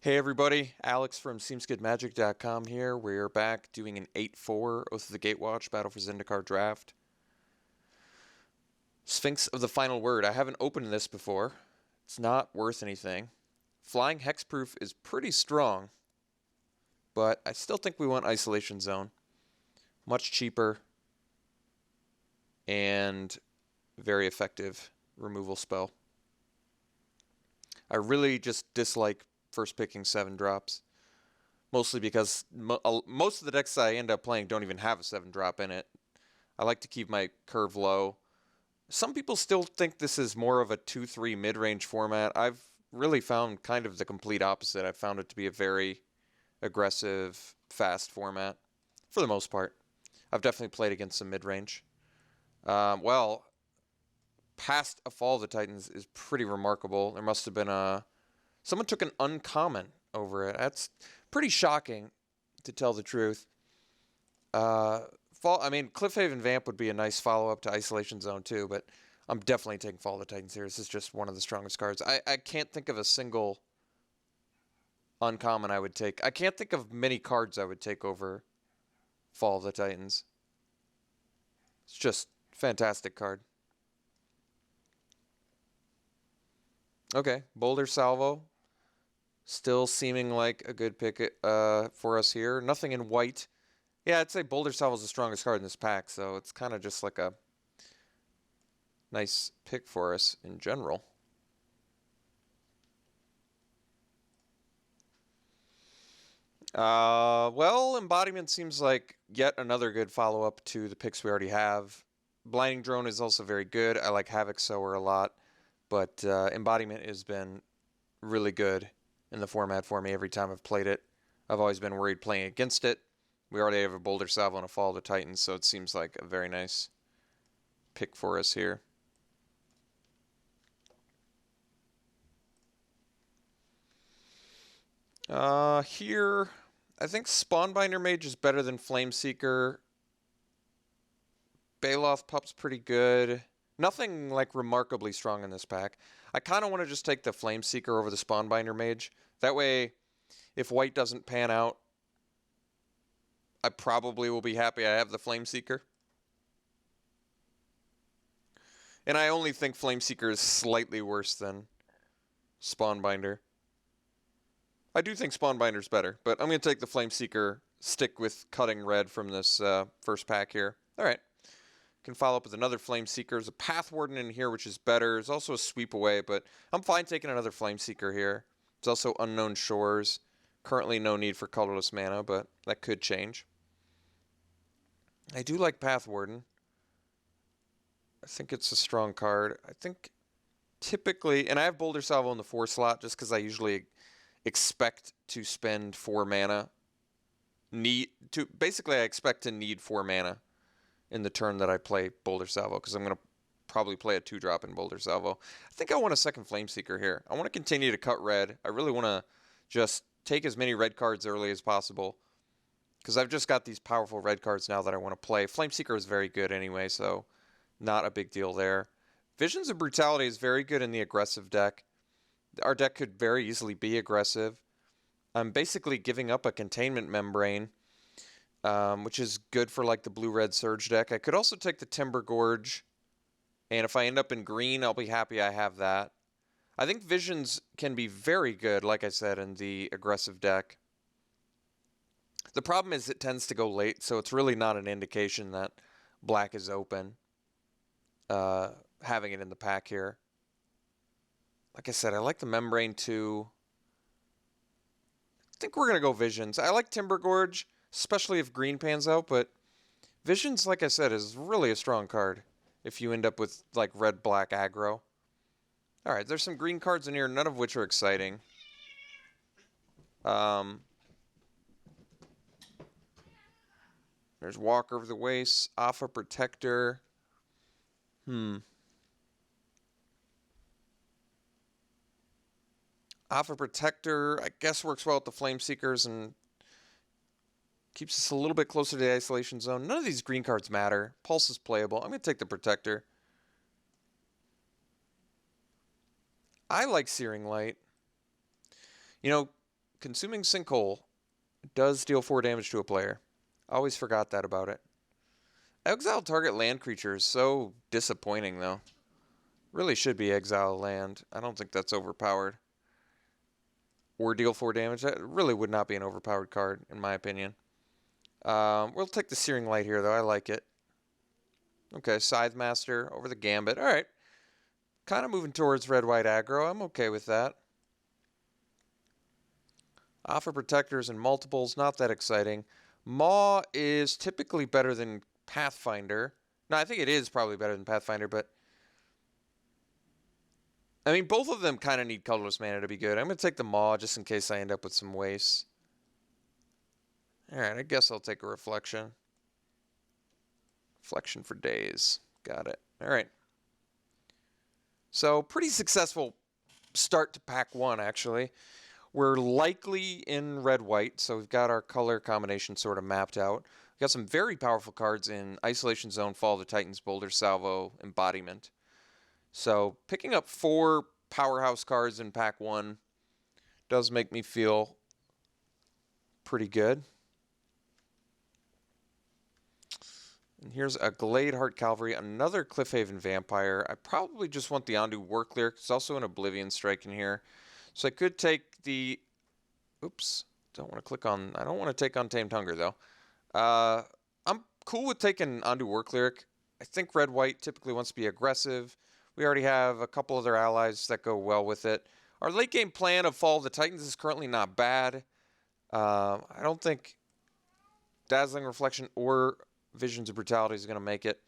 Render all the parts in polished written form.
Hey everybody, Alex from SeemsGoodMagic.com here. We're back doing an 8-4 Oath of the Gatewatch Battle for Zendikar draft. Sphinx of the Final Word. I haven't opened this before. It's not worth anything. Flying Hexproof is pretty strong, but I still think we want Isolation Zone. Much cheaper and very effective removal spell. I really just dislike first picking 7 drops. Mostly because most of the decks I end up playing don't even have a 7 drop in it. I like to keep my curve low. Some people still think this is more of a 2-3 mid-range format. I've really found kind of the complete opposite. I've found it to be a very aggressive, fast format for the most part. I've definitely played against some mid-range. Well, past a Fall of the Titans is pretty remarkable. There must have been someone took an uncommon over it. That's pretty shocking, to tell the truth. Cliffhaven Vamp would be a nice follow-up to Isolation Zone too, but I'm definitely taking Fall of the Titans here. This is just one of the strongest cards. I can't think of a single uncommon I would take. I can't think of many cards I would take over Fall of the Titans. It's just a fantastic card. Okay, Boulder Salvo. Still seeming like a good pick for us here. Nothing in white. Yeah, I'd say Boulder Salvo is the strongest card in this pack, so it's kind of just like a nice pick for us in general. Well, Embodiment seems like yet another good follow-up to the picks we already have. Blinding Drone is also very good. I like Havoc Sower a lot, but Embodiment has been really good in the format for me every time I've played it. I've always been worried playing against it. We already have a Boulder Salvo and a Fall of the Titans, so it seems like a very nice pick for us here. Here, I think Spawnbinder Mage is better than Flameseeker. Baloth Pup's pretty good. Nothing like remarkably strong in this pack. I kind of want to just take the Flameseeker over the Spawnbinder Mage. That way, if white doesn't pan out, I probably will be happy I have the Flameseeker. And I only think Flameseeker is slightly worse than Spawnbinder. I do think Spawnbinder's better, but I'm going to take the Flameseeker, stick with cutting red from this first pack here. All right. Can follow up with another Flameseeker. There's a Path Warden in here, which is better. There's also a Sweep Away, but I'm fine taking another Flameseeker here. There's also Unknown Shores. Currently no need for colorless mana, but that could change. I do like Path Warden. I think it's a strong card. I think typically, and I have Boulder Salvo in the 4 slot just because I usually expect to spend 4 mana. Basically, I expect to need 4 mana in the turn that I play Boulder Salvo, because I'm going to probably play a 2-drop in Boulder Salvo. I think I want a second Flameseeker here. I want to continue to cut red. I really want to just take as many red cards early as possible, because I've just got these powerful red cards now that I want to play. Flameseeker is very good anyway, so not a big deal there. Visions of Brutality is very good in the aggressive deck. Our deck could very easily be aggressive. I'm basically giving up a Containment Membrane, which is good for like the blue-red Surge deck. I could also take the Timber Gorge, and if I end up in green, I'll be happy I have that. I think Visions can be very good, like I said, in the aggressive deck. The problem is it tends to go late, so it's really not an indication that black is open, having it in the pack here. Like I said, I like the Membrane too. I think we're going to go Visions. I like Timber Gorge, especially if green pans out, but Visions, like I said, is really a strong card if you end up with like red-black aggro. Alright, there's some green cards in here, none of which are exciting. There's Walk Over the Waste, Alpha Protector. Alpha Protector, I guess, works well with the Flameseekers and keeps us a little bit closer to the Isolation Zone. None of these green cards matter. Pulse is playable. I'm going to take the Protector. I like Searing Light. You know, Consuming Sinkhole does deal 4 damage to a player. Always forgot that about it. Exile target land creature is so disappointing, though. Really should be exile land. I don't think that's overpowered. Or deal 4 damage. That really would not be an overpowered card, in my opinion. We'll take the Searing Light here, though. I like it. Okay, Scythe Master over the Gambit. All right. Kind of moving towards red-white aggro. I'm okay with that. Offer Protectors and multiples, not that exciting. Maw is typically better than Pathfinder. No, I think it is probably better than Pathfinder, but I mean, both of them kind of need colorless mana to be good. I'm going to take the Maw just in case I end up with some wastes. All right, I guess I'll take a Reflection. Reflection for days. Got it. All right. So, pretty successful start to pack 1, actually. We're likely in red-white, so we've got our color combination sort of mapped out. We've got some very powerful cards in Isolation Zone, Fall of the Titans, Boulder Salvo, Embodiment. So picking up 4 powerhouse cards in pack 1 does make me feel pretty good. And here's a Glade Heart Cavalry, another Cliffhaven Vampire. I probably just want the Ondu War Clear. There's also an Oblivion Strike in here. So I could take the... Oops. I don't want to take Untamed Hunger, though. I'm cool with taking Ondu War Cleric. I think red-white typically wants to be aggressive. We already have a couple other allies that go well with it. Our late-game plan of Fall of the Titans is currently not bad. I don't think Dazzling Reflection or Visions of Brutality is going to make it.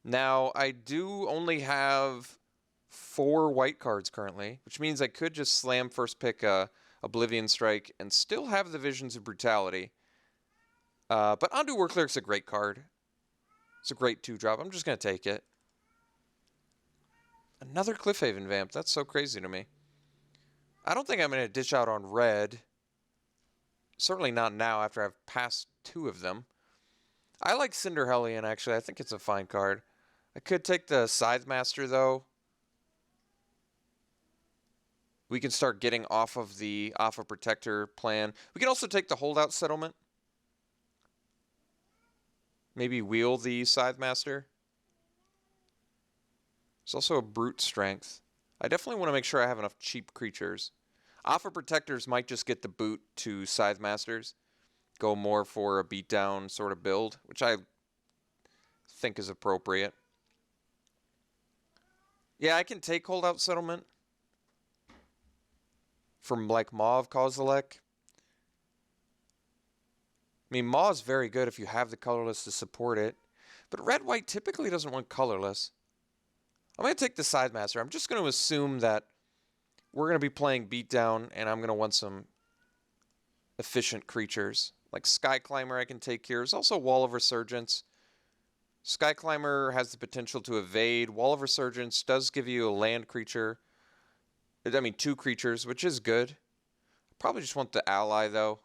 Now, I do only have 4 white cards currently, which means I could just slam first pick Oblivion Strike and still have the Visions of Brutality. But Ondu War Cleric's a great card. It's a great 2-drop. I'm just going to take it. Another Cliffhaven Vamp. That's so crazy to me. I don't think I'm going to ditch out on red. Certainly not now after I've passed 2 of them. I like Cinder Hellion, actually. I think it's a fine card. I could take the Scythe Master, though. We can start getting off of the Protector plan. We can also take the Holdout Settlement. Maybe wheel the Scythe Master. There's also a Brute Strength. I definitely want to make sure I have enough cheap creatures. Offer Protectors might just get the boot to Scythe Masters. Go more for a beatdown sort of build, which I think is appropriate. Yeah, I can take Holdout Settlement from like Maw of Kozilek. I mean, Maw is very good if you have the colorless to support it. But red-white typically doesn't want colorless. I'm going to take the Scythe Master. I'm just going to assume that we're going to be playing beatdown, and I'm going to want some efficient creatures. Like Sky Climber I can take here. There's also Wall of Resurgence. Sky Climber has the potential to evade. Wall of Resurgence does give you a land creature. I mean, 2 creatures, which is good. Probably just want the ally, though.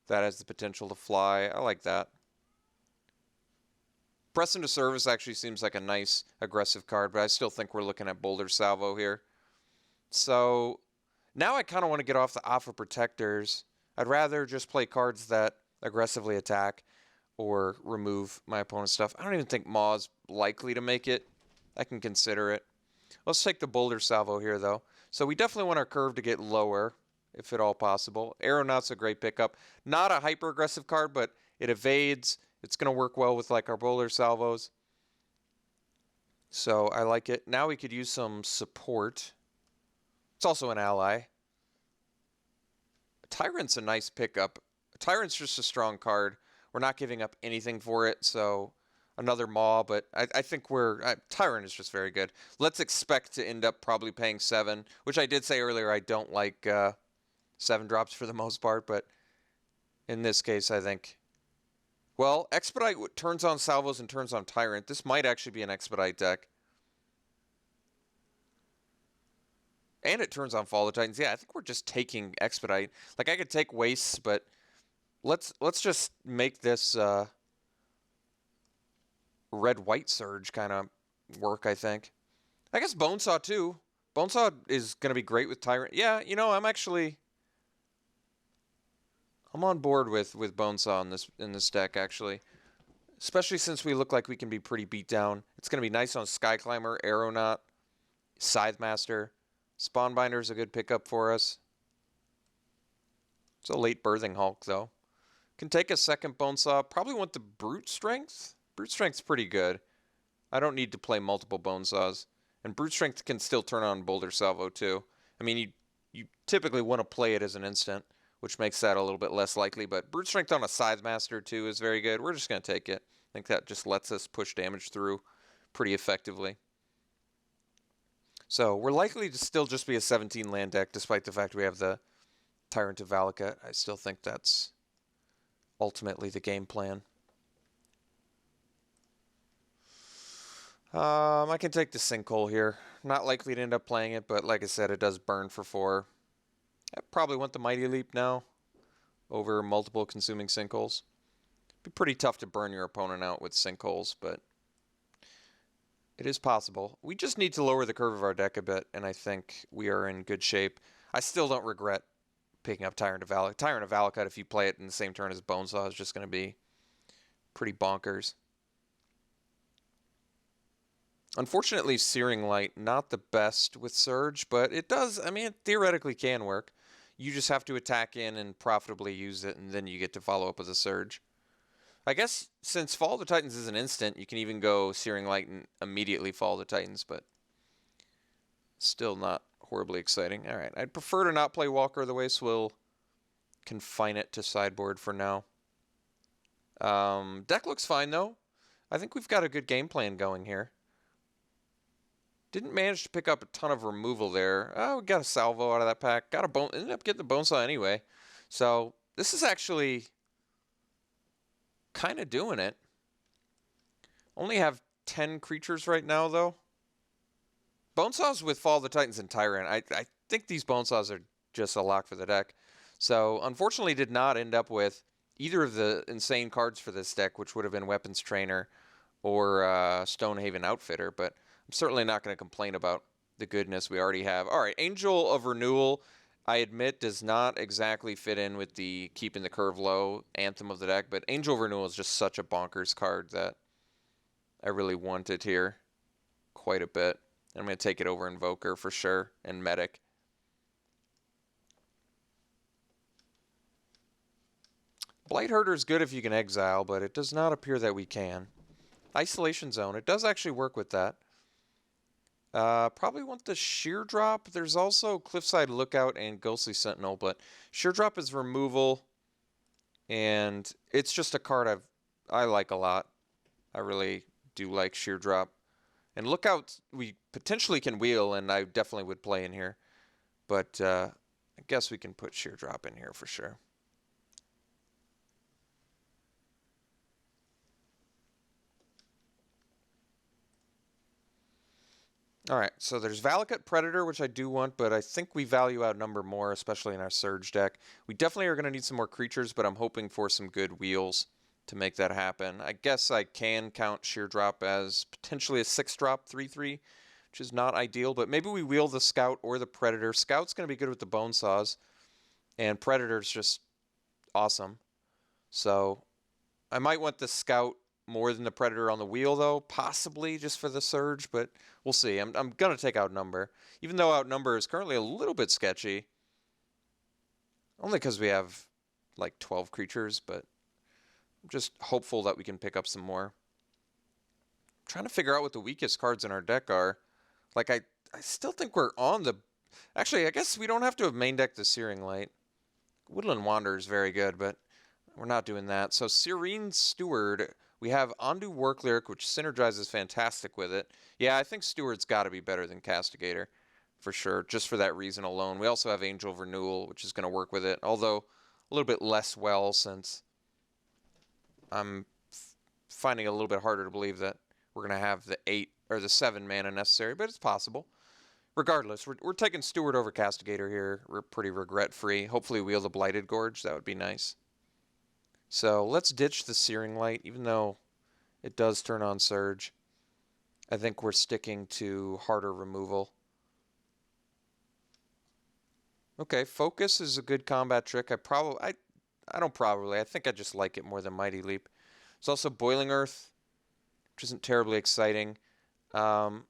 That has the potential to fly. I like that. Press into Service actually seems like a nice aggressive card, but I still think we're looking at Boulder Salvo here. So now I kind of want to get off the Offer Protectors. I'd rather just play cards that aggressively attack or remove my opponent's stuff. I don't even think Maw's likely to make it. I can consider it. Let's take the Boulder Salvo here, though. So we definitely want our curve to get lower, if at all possible. Aeronaut's a great pickup. Not a hyper-aggressive card, but it evades. It's going to work well with like our Boulder Salvos. So I like it. Now we could use some support. It's also an ally. Tyrant's a nice pickup. Tyrant's just a strong card. We're not giving up anything for it, so another Maw, but I think Tyrant is just very good. Let's expect to end up probably paying 7, which I did say earlier I don't like 7 drops for the most part, but in this case I think... Well, Expedite turns on Salvos and turns on Tyrant. This might actually be an Expedite deck. And it turns on Fall of the Titans. Yeah, I think we're just taking Expedite. Like, I could take Wastes, but let's just make this red-white surge kind of work, I think. I guess Bonesaw, too. Bonesaw is going to be great with Tyrant. Yeah, you know, I'm actually... I'm on board with Bonesaw in this deck, actually. Especially since we look like we can be pretty beat down. It's going to be nice on Sky Climber, Aeronaut, Scythe Master. Spawnbinder is a good pickup for us. It's a late Birthing Hulk, though. Can take a second Bonesaw. Probably want the Brute Strength. Brute Strength's pretty good. I don't need to play multiple Bonesaws. And Brute Strength can still turn on Boulder Salvo, too. I mean, you typically want to play it as an instant, which makes that a little bit less likely. But Brute Strength on a Scythe Master, too, is very good. We're just going to take it. I think that just lets us push damage through pretty effectively. So we're likely to still just be a 17 land deck, despite the fact we have the Tyrant of Valakut. I still think that's ultimately the game plan. I can take the Sinkhole here. Not likely to end up playing it, but like I said, it does burn for 4. I probably want the Mighty Leap now over multiple consuming Sinkholes. It'd be pretty tough to burn your opponent out with Sinkholes, but it is possible. We just need to lower the curve of our deck a bit, and I think we are in good shape. I still don't regret picking up Tyrant of Valakut. Tyrant of Valakut, if you play it in the same turn as Bonesaw, is just going to be pretty bonkers. Unfortunately, Searing Light, not the best with Surge, but it does, I mean, it theoretically can work. You just have to attack in and profitably use it, and then you get to follow up with a Surge. I guess since Fall of the Titans is an instant, you can even go Searing Light and immediately Fall of the Titans, but still not horribly exciting. All right, I'd prefer to not play Walker of the Way, so we'll confine it to sideboard for now. Deck looks fine, though. I think we've got a good game plan going here. Didn't manage to pick up a ton of removal there. Oh, we got a Salvo out of that pack. Ended up getting the Bonesaw anyway. So this is actually kind of doing it. Only have 10 creatures right now, though. Bonesaws with Fall of the Titans and Tyrant. I think these Bonesaws are just a lock for the deck. So unfortunately did not end up with either of the insane cards for this deck, which would have been Weapons Trainer or Stonehaven Outfitter, but I'm certainly not going to complain about the goodness we already have. All right, Angel of Renewal, I admit, does not exactly fit in with the keeping the curve low anthem of the deck, but Angel of Renewal is just such a bonkers card that I really want it here quite a bit. I'm going to take it over Invoker for sure, and Medic. Blightherder is good if you can exile, but it does not appear that we can. Isolation Zone, it does actually work with that. Probably want the Sheer Drop. There's also Cliffside Lookout and Ghostly Sentinel, but Sheer Drop is removal, and it's just a card I like a lot. I really do like Sheer Drop. And Lookout, we potentially can wheel, and I definitely would play in here. But I guess we can put Sheer Drop in here for sure. All right, so there's Valakut Predator, which I do want, but I think we value outnumber more, especially in our Surge deck. We definitely are going to need some more creatures, but I'm hoping for some good wheels to make that happen. I guess I can count Sheer Drop as potentially a 6-drop 3/3, which is not ideal, but maybe we wheel the Scout or the Predator. Scout's going to be good with the Bonesaws, and Predator's just awesome. So I might want the Scout more than the Predator on the wheel, though, possibly just for the Surge, but we'll see. I'm going to take Outnumber, even though Outnumber is currently a little bit sketchy, only because we have like 12 creatures, but I'm just hopeful that we can pick up some more. I'm trying to figure out what the weakest cards in our deck are. Like, I still think we're on the... Actually, I guess we don't have to have main decked the Searing Light. Woodland Wanderer is very good, but we're not doing that. So Serene Steward... We have Ondu Work Lyric, which synergizes fantastic with it. Yeah, I think Steward's got to be better than Castigator, for sure, just for that reason alone. We also have Angel of Renewal, which is going to work with it, although a little bit less well, since I'm finding it a little bit harder to believe that we're going to have the 8 or the 7 mana necessary, but it's possible. Regardless, we're taking Steward over Castigator here. We're pretty regret-free. Hopefully wheel the Blighted Gorge. That would be nice. So let's ditch the Searing Light, even though it does turn on Surge. I think we're sticking to harder removal. Okay, Focus is a good combat trick. I don't probably. I think I just like it more than Mighty Leap. There's also Boiling Earth, which isn't terribly exciting. Um,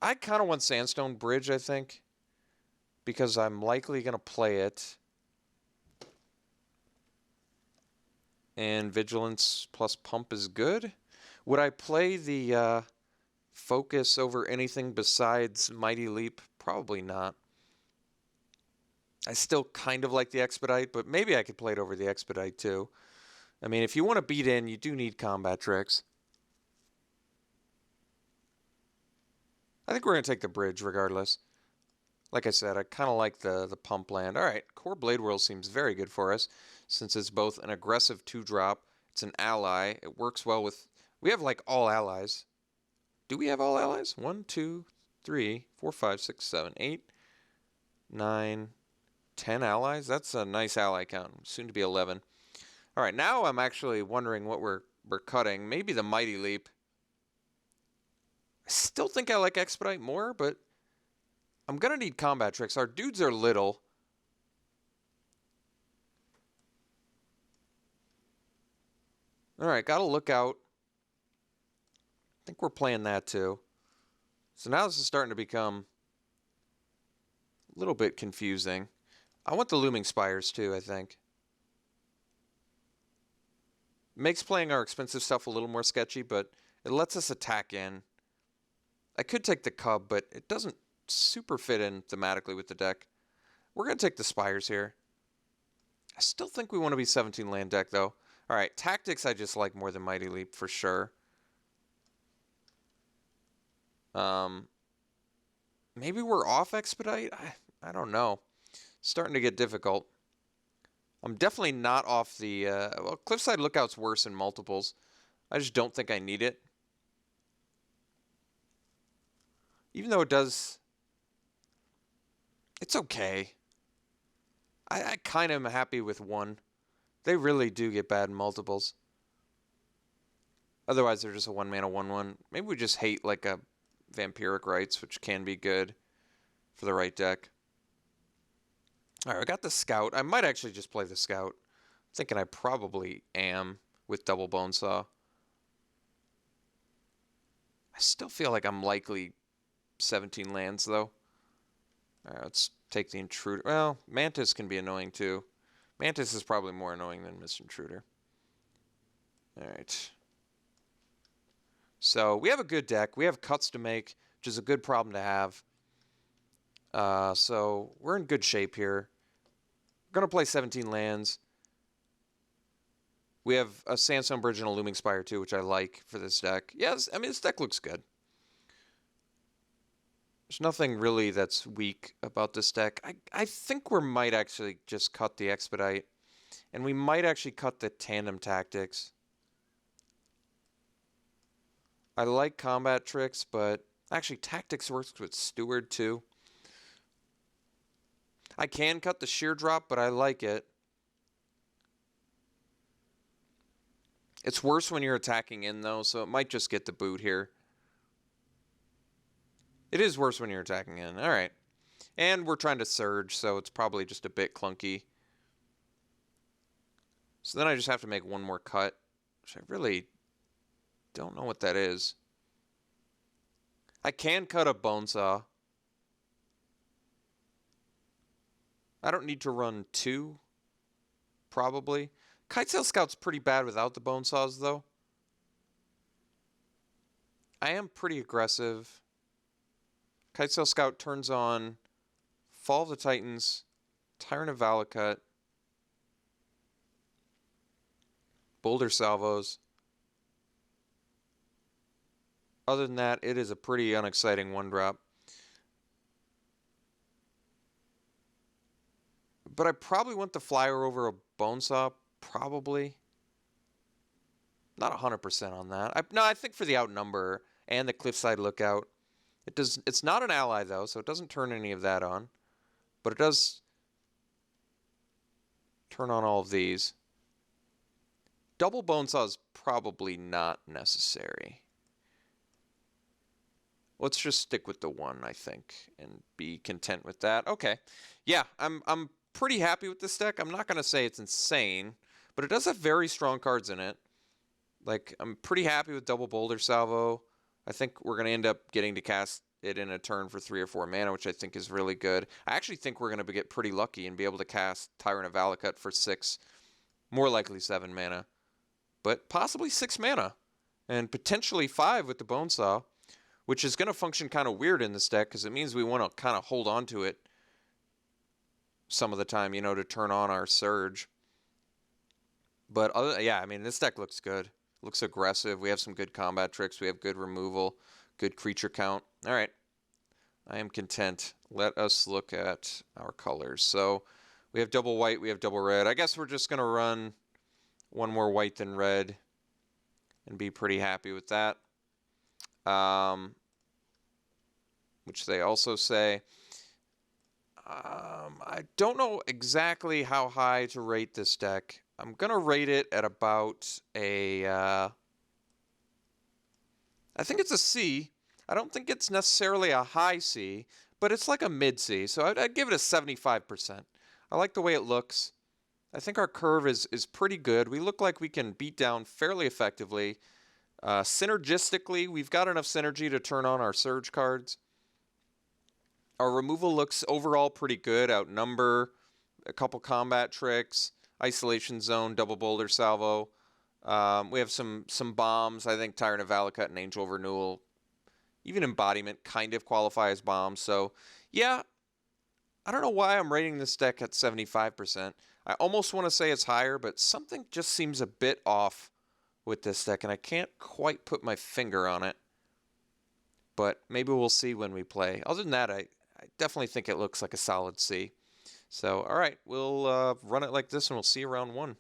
I kind of want Sandstone Bridge, I think, because I'm likely going to play it. And Vigilance plus Pump is good. Would I play the Focus over anything besides Mighty Leap? Probably not. I still kind of like the Expedite, but maybe I could play it over the Expedite too. I mean, if you want to beat in, you do need combat tricks. I think we're going to take the bridge regardless. Like I said, I kind of like the pump land. All right, Core Blade Whirl seems very good for us since it's both an aggressive 2-drop, it's an ally, it works well with... We have like all allies. Do we have all allies? 1, 2, 3, 4, 5, 6, 7, 8, 9, 10 allies? That's a nice ally count. Soon to be 11. All right, now I'm actually wondering what we're cutting. Maybe the Mighty Leap. I still think I like Expedite more, but I'm going to need combat tricks. Our dudes are little. All right, got to look out. I think we're playing that too. So now this is starting to become a little bit confusing. I want the Looming Spires too, I think. Makes playing our expensive stuff a little more sketchy, but it lets us attack in. I could take the Cub, but it doesn't super fit in thematically with the deck. We're going to take the Spires here. I still think we want to be 17 land deck, though. All right, Tactics I just like more than Mighty Leap for sure. Maybe we're off Expedite? I don't know. Starting to get difficult. I'm definitely not off the... well, Cliffside Lookout's worse in multiples. I just don't think I need it. Even though it does... It's okay. I kind of am happy with 1. They really do get bad in multiples. Otherwise, they're just a 1-mana 1/1. Maybe we just hate like a Vampiric Rites, which can be good for the right deck. All right, I got the Scout. I might actually just play the Scout. I'm thinking I probably am with Double Bonesaw. I still feel like I'm likely 17 lands, though. All right, let's take the Intruder. Well, Mantis can be annoying, too. Mantis is probably more annoying than Miss Intruder. All right. So we have a good deck. We have cuts to make, which is a good problem to have. So we're in good shape here. We're going to play 17 lands. We have a Sandstone Bridge and a Looming Spire, too, which I like for this deck. Yes, I mean, this deck looks good. There's nothing really that's weak about this deck. I think we might actually just cut the Expedite. And we might actually cut the Tandem Tactics. I like combat tricks, but actually Tactics works with Steward too. I can cut the Sheer Drop, but I like it. It's worse when you're attacking in, though, so it might just get the boot here. It is worse when you're attacking in. All right. And we're trying to Surge, so it's probably just a bit clunky. So then I just have to make one more cut, which I really don't know what that is. I can cut a Bonesaw. I don't need to run 2, probably. Kitesail Scout's pretty bad without the Bonesaws, though. I am pretty aggressive. Kitesail Scout turns on Fall of the Titans, Tyrant of Valakut, Boulder Salvos. Other than that, it is a pretty unexciting 1-drop. But I probably want the Flyer over a Bonesaw, probably. Not 100% on that. No, I think for the Outnumber and the Cliffside Lookout. It's not an ally, though, so it doesn't turn any of that on. But it does turn on all of these. Double Bonesaw is probably not necessary. Let's just stick with the 1, I think, and be content with that. Okay. Yeah, I'm pretty happy with this deck. I'm not going to say it's insane, but it does have very strong cards in it. Like, I'm pretty happy with double Boulder Salvo. I think we're going to end up getting to cast it in a turn for 3 or 4 mana, which I think is really good. I actually think we're going to get pretty lucky and be able to cast Tyrant of Valakut for 6, more likely 7 mana, but possibly 6 mana, and potentially 5 with the Bone Saw, which is going to function kind of weird in this deck because it means we want to kind of hold on to it some of the time, you know, to turn on our Surge. But yeah, I mean, this deck looks good. Looks aggressive. We have some good combat tricks. We have good removal, good creature count. All right. I am content. Let us look at our colors. So we have double white. We have double red. I guess we're just going to run one more white than red and be pretty happy with that. Which they also say. I don't know exactly how high to rate this deck. I'm going to rate it at about a... I think it's a C. I don't think it's necessarily a high C, but it's like a mid C. So I'd give it a 75%. I like the way it looks. I think our curve is pretty good. We look like we can beat down fairly effectively. Synergistically, we've got enough synergy to turn on our Surge cards. Our removal looks overall pretty good. Outnumber, a couple combat tricks, Isolation Zone, double Boulder Salvo. We have some bombs. I think Tyrant of Valakut and Angel of Renewal, even Embodiment, kind of qualify as bombs. So, yeah, I don't know why I'm rating this deck at 75%. I almost want to say it's higher, but something just seems a bit off with this deck, and I can't quite put my finger on it. But maybe we'll see when we play. Other than that, I definitely think it looks like a solid C. So, all right, we'll run it like this, and we'll see you round 1.